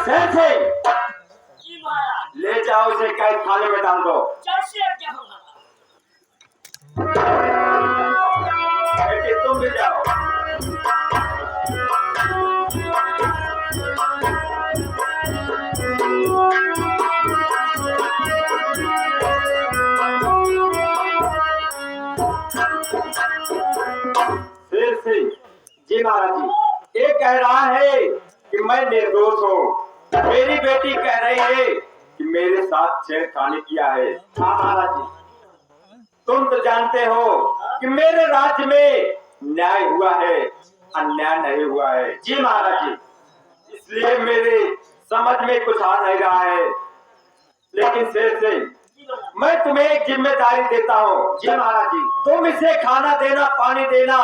सेठ जी महाराज। ले जाओ इसे कैद खाने में डाल दो। जैसे आज्ञा हो महाराज। बेटी तुम भी जाओ। शेर सिंह जी महाराज जी, ये कह रहा है कि मैं निर्दोष हूँ। मेरी बेटी कह रही है कि मेरे साथ छेड़खानी किया है। हाँ महाराज जी, तुम तो जानते हो कि मेरे राज्य में न्याय हुआ है, अन्याय नहीं हुआ है। जी महाराज जी, इसलिए मेरे समझ में कुछ आ नहीं रहा है। लेकिन शेर सिंह, मैं तुम्हें एक जिम्मेदारी देता हूँ। जी महाराज जी, तुम इसे खाना देना, पानी देना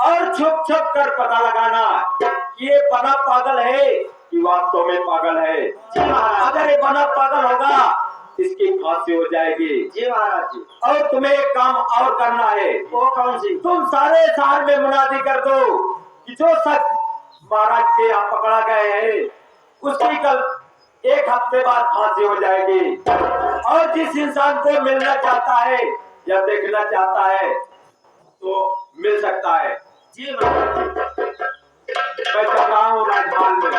और छुप छुप कर पता लगाना कि ये बना पागल है कि वास्तव में पागल है। जी महाराज, अगर ये बना पागल होगा इसकी फांसी हो जाएगी। जी महाराज जी, और तुम्हें एक काम और करना है। वो कौन सी? तुम सारे शहर में मुनादी कर दो कि जो शख्स महाराज के यहाँ पकड़ा गए हैं उसकी कल एक हफ्ते बाद फांसी हो जाएगी। और जिस इंसान को मिलना चाहता है या देखना चाहता है तो मिल सकता है। जी महाराज, मैं चल रहा हूँ राजमहल में।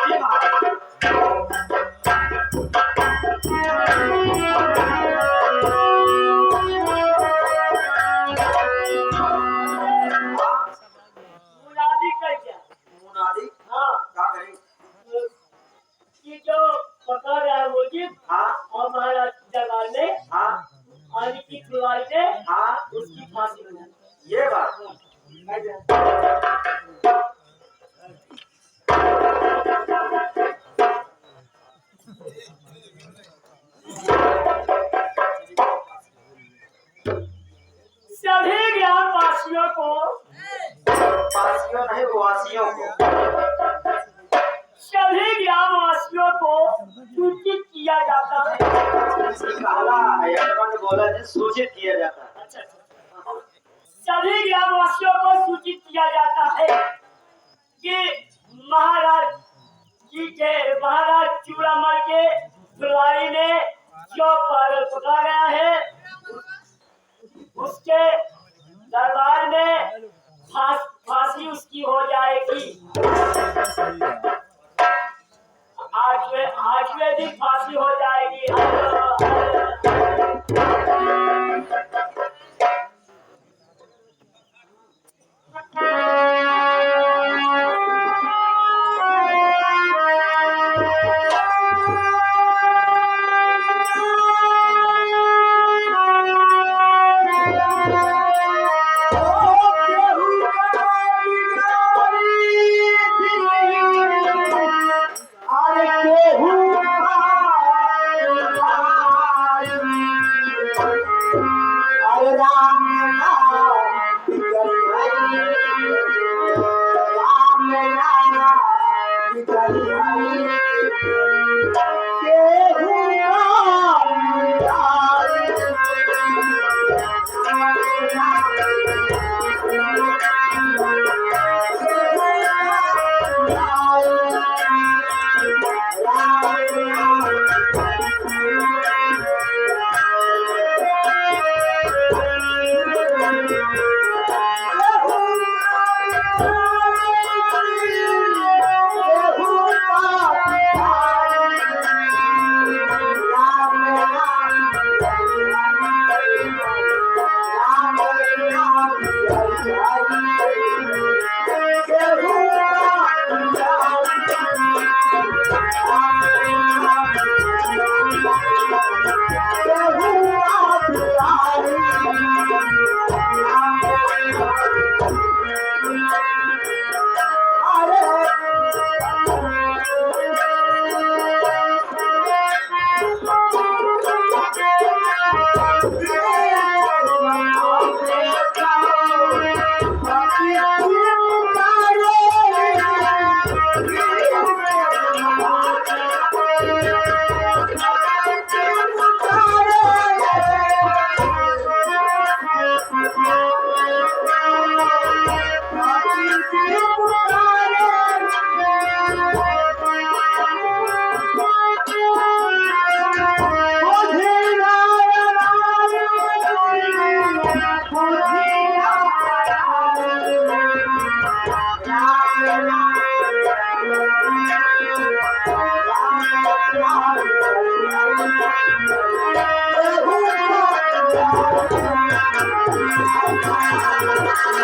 जी महाराज, मुनादी कर क्या? मुनादी? हाँ, क्या करें? ये जो पकड़ रहा है मुझे। हाँ और महाराज दरबार में हाँ आने की खुदाई से हाँ, उसकी फांसी हो जाती ये बात। सभी ग्रामवासियों को, वासियों नहीं, वासियों को। सभी ग्रामवासियों को सूचित किया जाता है। बोला है सूचित किया जाता है। अच्छा, सभी ग्रामवासियों को सूचित किया जाता है कि महाराज जी के, महाराज चूड़ामल के दुलारी ने जो पागल पकड़ा गया है उसके दरबार में फांसी उसकी हो जाएगी। आठवें दिन फांसी हो जाएगी। Thank you.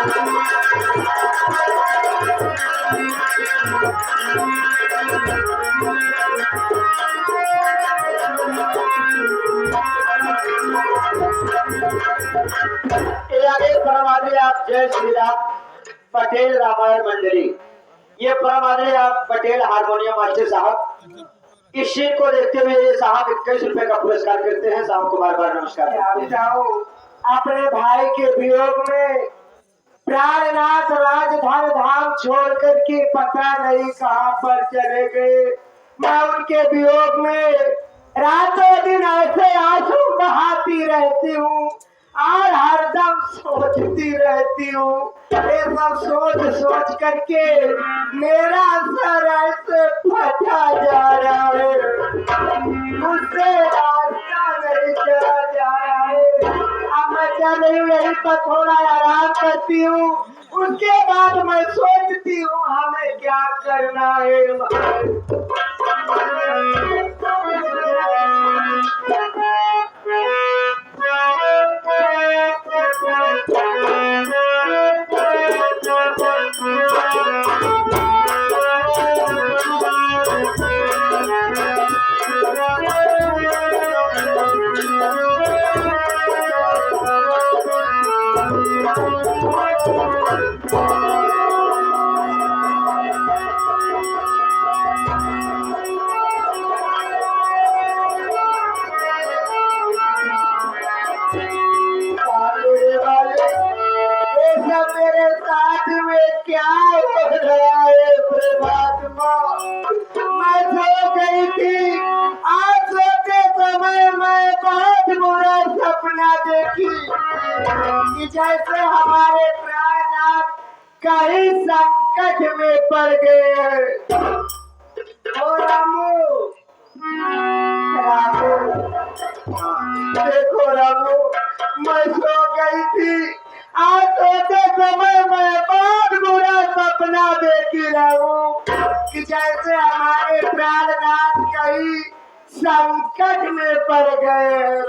ये आगे परमादरी आप जय श्री राम पटेल रामायण मंडली, ये परमादरी आप पटेल हारमोनियम मास्टर साहब, इस सीन को देखते हुए ये साहब 21 रुपए का पुरस्कार करते हैं। साहब को बार बार नमस्कार। अपने भाई के वियोग में प्राणनाथ राजधान धाम छोड़ करके पता नहीं कहां पर चले गए। मैं उनके वियोग में रातों दिन ऐसे आंसू बहाती रहती हूँ और हरदम सोचती रहती हूँ। ये सब सोच सोच करके मेरा सर ऐसे फटा जा रहा है, मुझसे रास्ता नहीं चला जा रहा है। अब मैं चल रही हूँ, यहीं पर थोड़ा आराम करती हूँ, उसके बाद मैं सोचती हूँ हमें क्या करना है। मेरे साथ में क्या हो रहा है परमात्मा। मैं सो गई थी, आज सोते समय मैं बहुत बुरा सपना देखी कि जैसे हमारे प्राणनाथ कहीं संकट में पड़ गए हैं। ओ रामू, रामू, देखो रामू, मैं सो गई थी, आज सोते समय मैं बहुत बुरा सपना देखी रहूं कि जैसे हमारे प्राणनाथ कहीं संकट में पड़ गए हैं।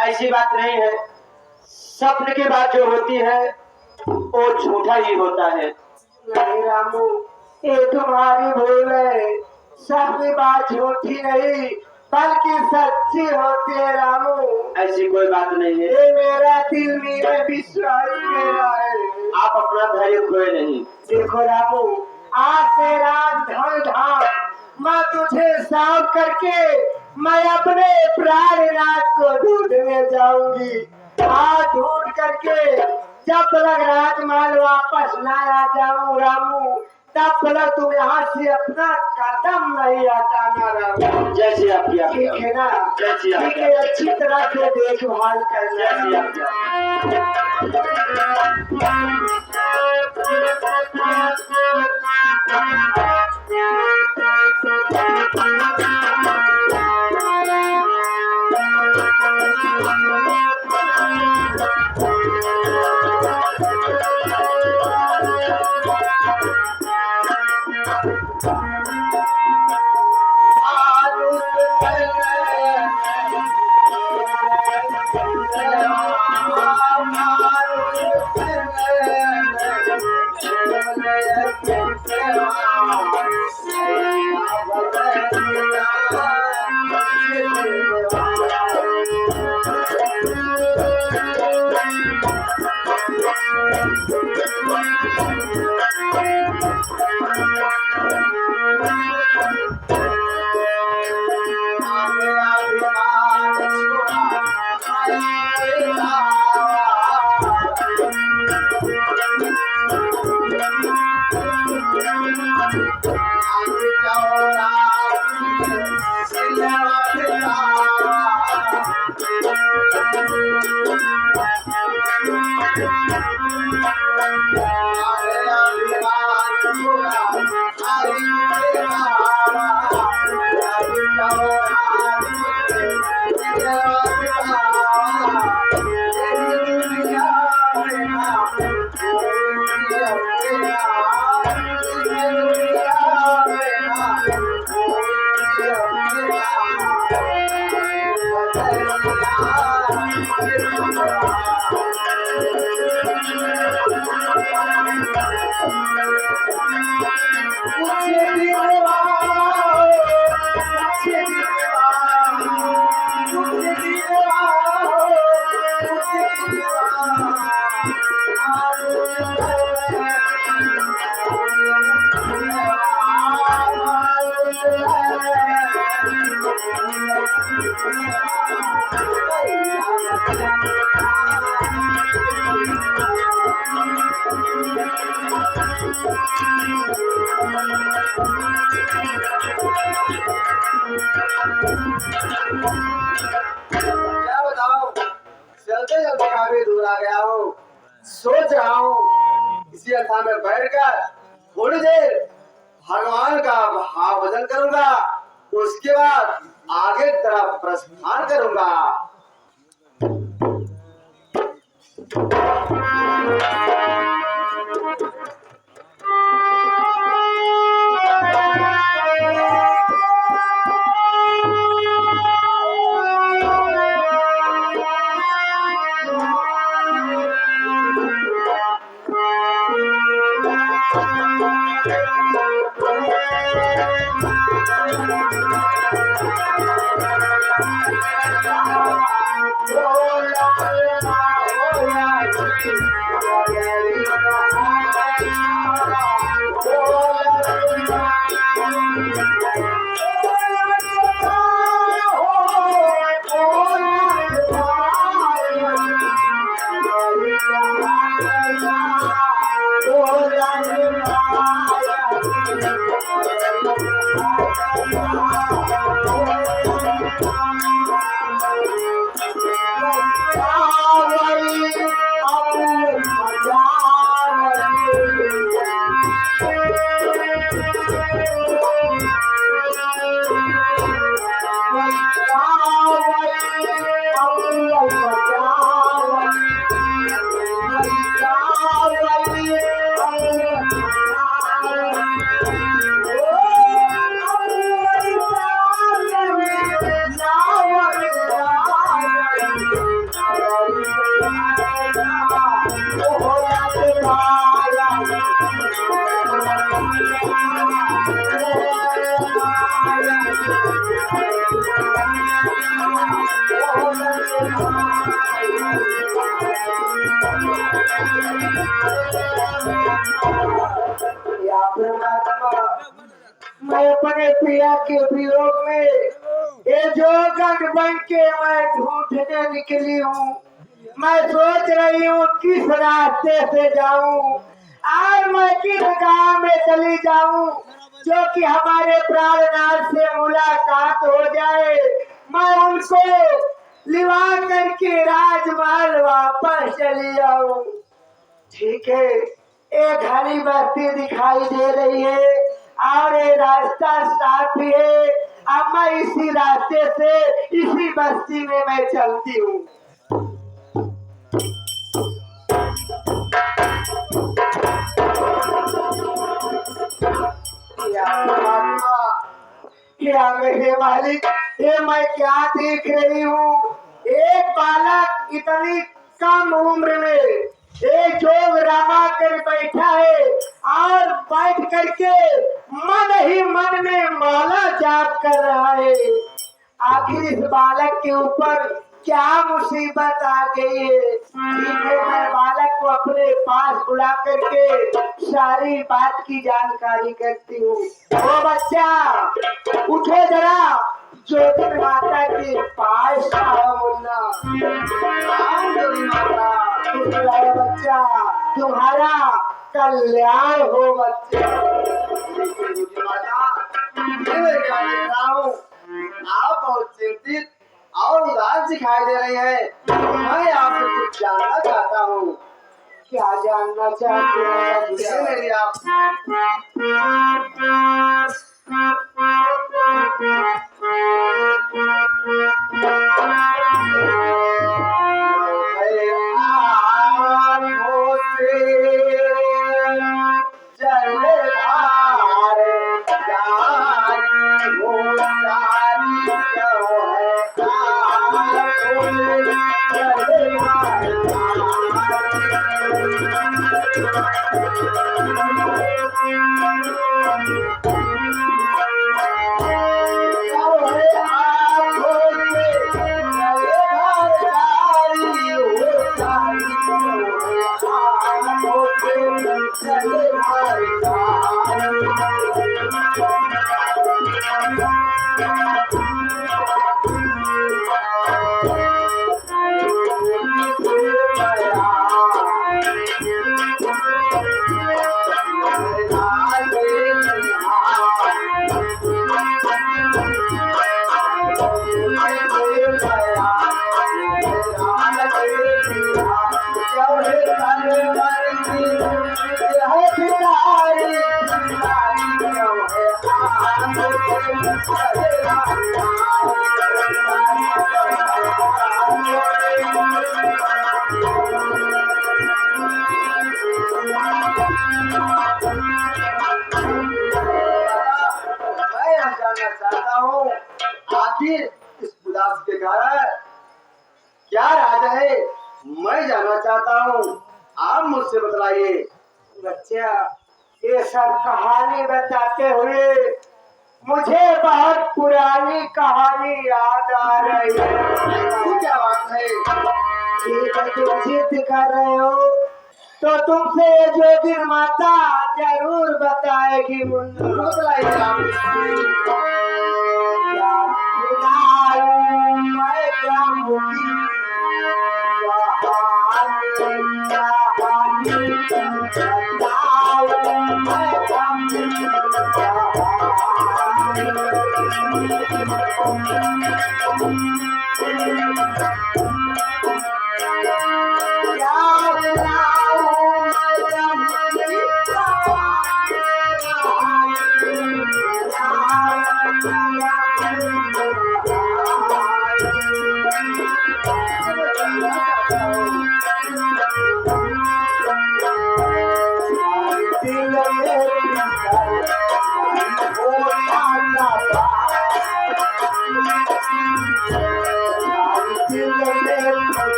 ऐसी बात नहीं है, सपन की बात जो होती है वो झूठा ही होता है। नहीं रामू, ये तुम्हारी भूल है, सपनी बात झूठी नहीं बल्कि सच्ची होती है रामू। ऐसी कोई बात नहीं है, ये मेरा दिल मेरे विश्वास मेरा है। आप अपना धैर्य खोए नहीं। देखो रामू, आज से रात धन धाम मैं तुझे साफ करके मैं अपने प्राणनाथ को ढूंढने जाऊंगी। आज ढूंढ करके जब तक राजमहल वापस ना आ जाऊं रामू, तब तक तुम यहाँ से अपना कदम नहीं हटाना रामू। जैसे आप किया, ठीक है ना? जैसे ठीक है, अच्छी तरह से देखभाल करना। जैसे आप क्या बताओ, चलते चलते काफी दूर आ गया हूँ। सोच रहा हूँ इसी अवस्था में बैठकर थोड़ी देर भगवान का महाभजन करूंगा, उसके बाद आगे की तरफ प्रस्थान करूंगा। मैं अपने पिया के वियोग में ये जो गढ़ बन के मैं ढूंढने निकली हूँ। मैं सोच रही हूँ किस रास्ते से जाऊँ, आज मैं किस गांव में चली जाऊँ जो कि हमारे प्राणनाथ से मुलाकात हो जाए, मैं उनको लिवा करके राजमहल वापस चली जाऊँ। ठीक है, एक घनी बस्ती दिखाई दे रही है और ये रास्ता साफ भी है। अब मैं इसी रास्ते से इसी बस्ती में मैं चलती हूँ। क्या मेरे मालिक, ये मैं क्या देख रही हूँ? एक बालक इतनी कम उम्र में एक जोग रमा कर बैठा है और बैठ करके मन ही मन में माला जाप कर रहा है। आखिर इस बालक के ऊपर क्या मुसीबत आ गई है? ठीक है, मैं बालक को अपने पास बुला करके सारी बात की जानकारी करती हूँ। ओ बच्चा, उठो जरा, ज्योति माता के पास आओ। मुन्ना, आओ मेरी माता। बच्चा, तुम्हारा कल्याण हो। बच्चा, आप बहुत चिंतित और उदास दिखाई दे रही है। मैं आपसे कुछ जानना चाहता हूँ। क्या जानना चाहते हैं मेरी आप? चाहता हूँ आखिर इस उदास के कारण क्या राज है, मैं जानना चाहता हूँ। आप मुझसे बतलाइए। बच्चा, ये सब कहानी बताते हुए मुझे बहुत पुरानी कहानी याद आ रही है। ऐसी क्या बात है? ठीक है, तुम जिद कर रहे हो तो तुमसे ये ज्योतिर माता जरूर बताएगी। बतलाइए आप। मैं क्या मुखी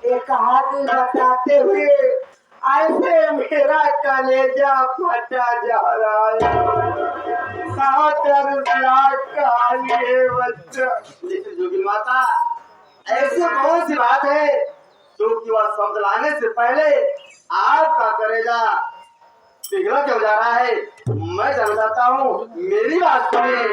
ये कहानी बताते हुए ऐसे मेरा कलेजा फटा जा रहा है। कहानी है बच्चा। लेकिन जोगिन माता, ऐसी कौन सी बात है जो कि वह समझलाने से पहले आपका कलेजा पिघला क्यों जा रहा है? मैं जानना चाहता हूँ, मेरी बात सुनिए।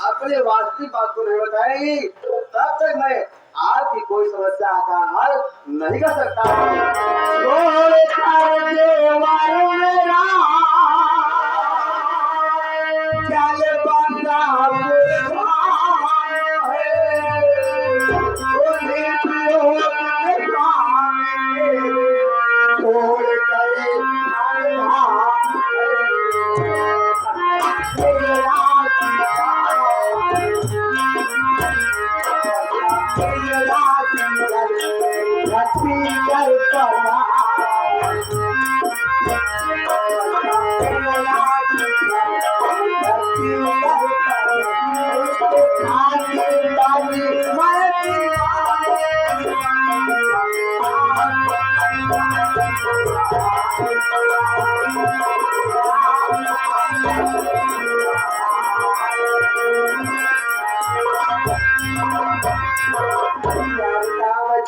अपने वास्तविक बात को नहीं बताएगी तब तक मैं आपकी कोई समस्या का हल नहीं कर सकता हूँ।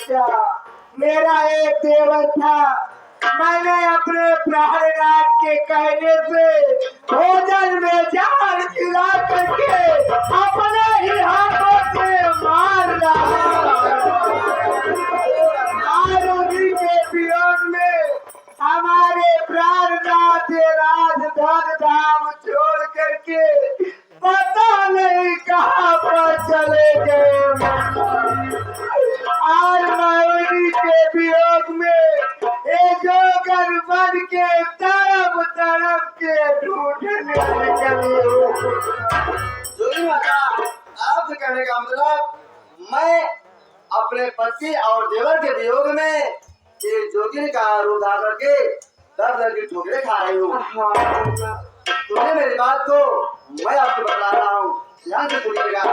बच्चा, मेरा एक देवर था, मैंने अपने प्राणनाथ के कहने से भोजन में जहर खिला करके अपने ही हाथों से मार डाला। आज उन्हीं के वियोग में हमारे प्राणनाथ राजधन धाम छोड़ करके पता नहीं कहाँ पर चले गए। आज मैं उन्हीं के वियोग में एक जोकर बन के तरफ तरफ के ढूंढने निकली हूँ। जोगी माता, आपसे कहने का मतलब, मैं अपने पति और देवर के वियोग में ये जोगिनी का रूप धारण करके दर दर की ठोकरें खा रही हूँ। सुनिए मेरी बात को, मैं आपको बता रहा हूँ, ध्यान से सुनिएगा।